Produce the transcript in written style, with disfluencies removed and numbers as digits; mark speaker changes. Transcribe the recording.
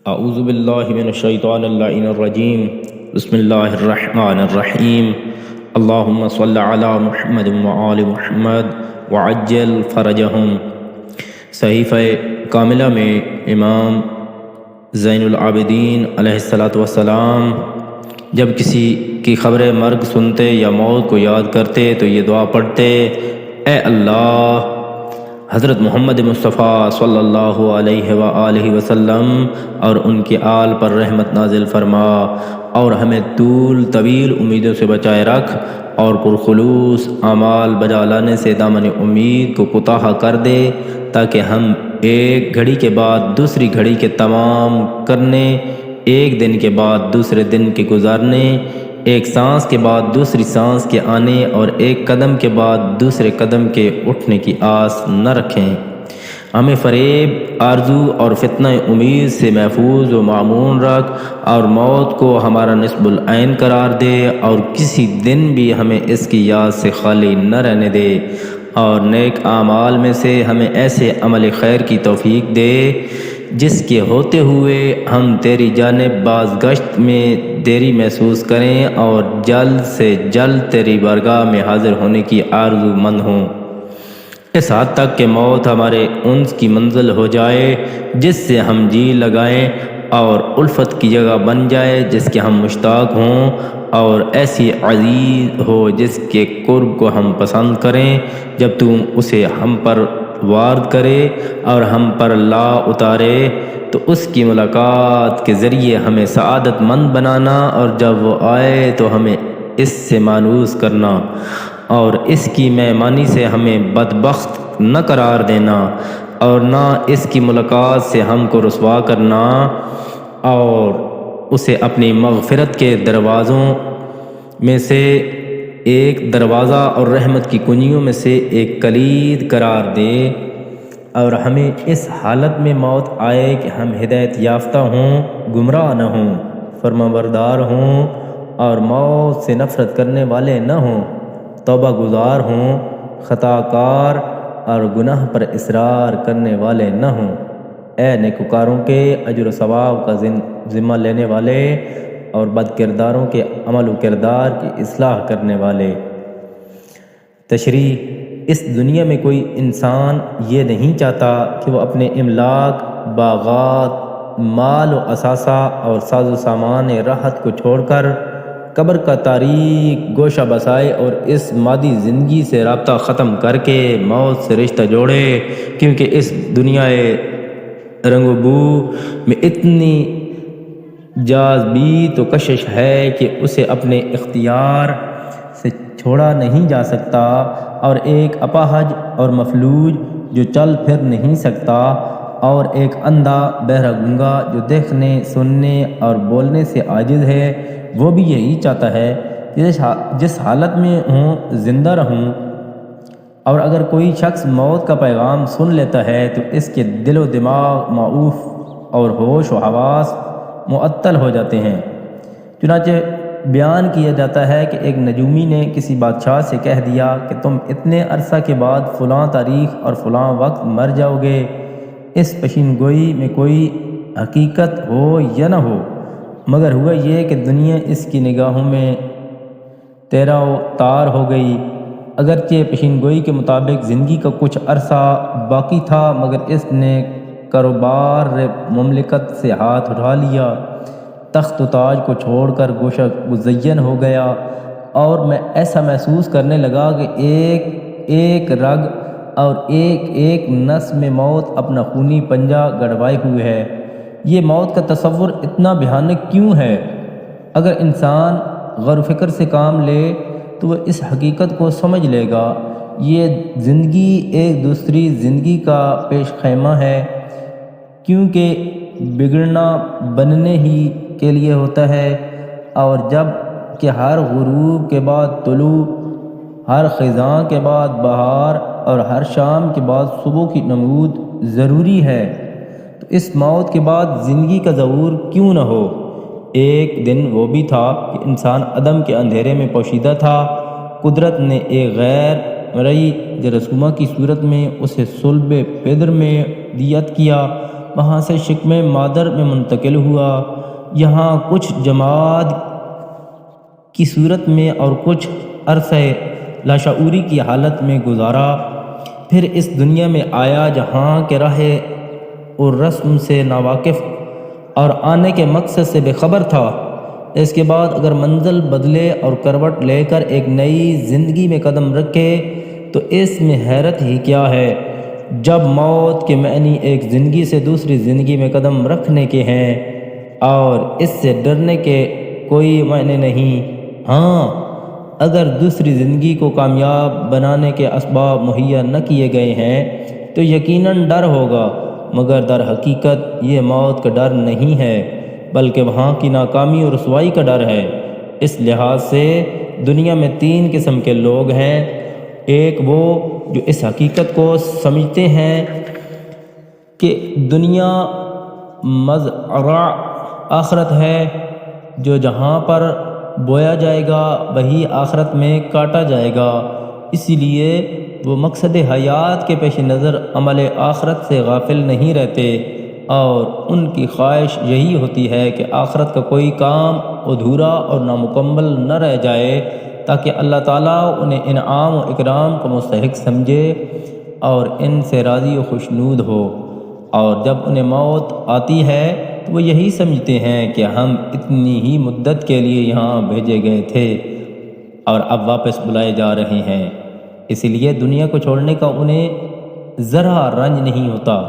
Speaker 1: اعوذ باللہ من الشیطان اللعین الرجیم بسم اللہ الرحمن الرحیم اللہم صل علی محمد وآل محمد وعجل فرجہم۔ صحیفہ کاملہ میں امام زین العابدین علیہ السلام جب کسی کی خبر مرگ سنتے یا موت کو یاد کرتے تو یہ دعا پڑھتے: اے اللہ، حضرت محمد مصطفیٰ صلی اللہ علیہ وآلہ وسلم اور ان کی آل پر رحمت نازل فرما، اور ہمیں طویل امیدوں سے بچائے رکھ، اور پرخلوص اعمال بجا لانے سے دامن امید کو کوتاہ کر دے، تاکہ ہم ایک گھڑی کے بعد دوسری گھڑی کے تمام کرنے، ایک دن کے بعد دوسرے دن کے گزارنے، ایک سانس کے بعد دوسری سانس کے آنے اور ایک قدم کے بعد دوسرے قدم کے اٹھنے کی آس نہ رکھیں۔ ہمیں فریب، آرزو اور فتنہ امید سے محفوظ و معمون رکھ، اور موت کو ہمارا نصب العین قرار دے، اور کسی دن بھی ہمیں اس کی یاد سے خالی نہ رہنے دے، اور نیک اعمال میں سے ہمیں ایسے عمل خیر کی توفیق دے جس کے ہوتے ہوئے ہم تیری جانب بازگشت میں دیری محسوس کریں، اور جلد سے جلد تیری بارگاہ میں حاضر ہونے کی آرزو مند ہوں، اس حد تک کہ موت ہمارے انس کی منزل ہو جائے جس سے ہم جی لگائیں، اور الفت کی جگہ بن جائے جس کے ہم مشتاق ہوں، اور ایسی عزیز ہو جس کے قرب کو ہم پسند کریں۔ جب تم اسے ہم پر وارد کرے اور ہم پر لا اتارے تو اس کی ملاقات کے ذریعے ہمیں سعادت مند بنانا، اور جب وہ آئے تو ہمیں اس سے مانوس کرنا، اور اس کی مہمانی سے ہمیں بدبخت نہ قرار دینا، اور نہ اس کی ملاقات سے ہم کو رسوا کرنا، اور اسے اپنی مغفرت کے دروازوں میں سے ایک دروازہ اور رحمت کی کنجیوں میں سے ایک کلید قرار دے، اور ہمیں اس حالت میں موت آئے کہ ہم ہدایت یافتہ ہوں، گمراہ نہ ہوں، فرمانبردار ہوں، اور موت سے نفرت کرنے والے نہ ہوں، توبہ گزار ہوں، خطا کار اور گناہ پر اصرار کرنے والے نہ ہوں۔ اے نیکوکاروں کے اجر و ثواب کا ذمہ لینے والے، اور بد کرداروں کے عمل و کردار کی اصلاح کرنے والے۔ تشریح: اس دنیا میں کوئی انسان یہ نہیں چاہتا کہ وہ اپنے املاک، باغات، مال و اثاثہ اور ساز و سامان راحت کو چھوڑ کر قبر کا تاریک گوشہ بسائے، اور اس مادی زندگی سے رابطہ ختم کر کے موت سے رشتہ جوڑے، کیونکہ اس دنیا رنگ و بو میں اتنی جاذبیت و کشش ہے کہ اسے اپنے اختیار سے چھوڑا نہیں جا سکتا، اور ایک اپاہج اور مفلوج جو چل پھر نہیں سکتا، اور ایک اندھا بہرہ گنگا جو دیکھنے، سننے اور بولنے سے عاجز ہے، وہ بھی یہی چاہتا ہے جس حالت میں ہوں زندہ رہوں۔ اور اگر کوئی شخص موت کا پیغام سن لیتا ہے تو اس کے دل و دماغ معوف اور ہوش و حواس معطل ہو جاتے ہیں۔ چنانچہ بیان کیا جاتا ہے کہ ایک نجومی نے کسی بادشاہ سے کہہ دیا کہ تم اتنے عرصہ کے بعد فلاں تاریخ اور فلاں وقت مر جاؤ گے۔ اس پیشین گوئی میں کوئی حقیقت ہو یا نہ ہو، مگر ہوا یہ کہ دنیا اس کی نگاہوں میں تیرا و تار ہو گئی۔ اگرچہ پیشین گوئی کے مطابق زندگی کا کچھ عرصہ باقی تھا، مگر اس نے کاروبار مملکت سے ہاتھ اٹھا لیا، تخت و تاج کو چھوڑ کر گوشہ مزین ہو گیا، اور میں ایسا محسوس کرنے لگا کہ ایک ایک رگ اور ایک ایک نس میں موت اپنا خونی پنجہ گڑوائے ہوئے ہے۔ یہ موت کا تصور اتنا بھیانک کیوں ہے؟ اگر انسان غور و فکر سے کام لے تو وہ اس حقیقت کو سمجھ لے گا۔ یہ زندگی ایک دوسری زندگی کا پیش خیمہ ہے، کیونکہ بگڑنا بننے ہی کے لیے ہوتا ہے، اور جب کہ ہر غروب کے بعد طلوع، ہر خزاں کے بعد بہار، اور ہر شام کے بعد صبح کی نمود ضروری ہے، تو اس موت کے بعد زندگی کا ظہور کیوں نہ ہو؟ ایک دن وہ بھی تھا کہ انسان عدم کے اندھیرے میں پوشیدہ تھا۔ قدرت نے ایک غیر مرئی جراثیمہ کی صورت میں اسے صلب پدر میں دیت کیا، وہاں سے شکم مادر میں منتقل ہوا، یہاں کچھ جماد کی صورت میں اور کچھ عرصہ لاشعوری کی حالت میں گزارا، پھر اس دنیا میں آیا جہاں کے راہ اور رسم سے ناواقف اور آنے کے مقصد سے بے خبر تھا۔ اس کے بعد اگر منزل بدلے اور کروٹ لے کر ایک نئی زندگی میں قدم رکھے تو اس میں حیرت ہی کیا ہے، جب موت کے معنی ایک زندگی سے دوسری زندگی میں قدم رکھنے کے ہیں اور اس سے ڈرنے کے کوئی معنی نہیں۔ ہاں، اگر دوسری زندگی کو کامیاب بنانے کے اسباب مہیا نہ کیے گئے ہیں تو یقیناً ڈر ہوگا، مگر در حقیقت یہ موت کا ڈر نہیں ہے بلکہ وہاں کی ناکامی اور رسوائی کا ڈر ہے۔ اس لحاظ سے دنیا میں 3 قسم کے لوگ ہیں۔ ایک وہ جو اس حقیقت کو سمجھتے ہیں کہ دنیا مزرعہ آخرت ہے، جو جہاں پر بویا جائے گا وہی آخرت میں کاٹا جائے گا، اسی لیے وہ مقصد حیات کے پیش نظر عمل آخرت سے غافل نہیں رہتے، اور ان کی خواہش یہی ہوتی ہے کہ آخرت کا کوئی کام ادھورا اور نامکمل نہ رہ جائے تاکہ اللہ تعالیٰ انہیں انعام و اکرام کا مستحق سمجھے اور ان سے راضی و خوشنود ہو۔ اور جب انہیں موت آتی ہے تو وہ یہی سمجھتے ہیں کہ ہم اتنی ہی مدت کے لیے یہاں بھیجے گئے تھے اور اب واپس بلائے جا رہے ہیں، اسی لیے دنیا کو چھوڑنے کا انہیں ذرا رنج نہیں ہوتا۔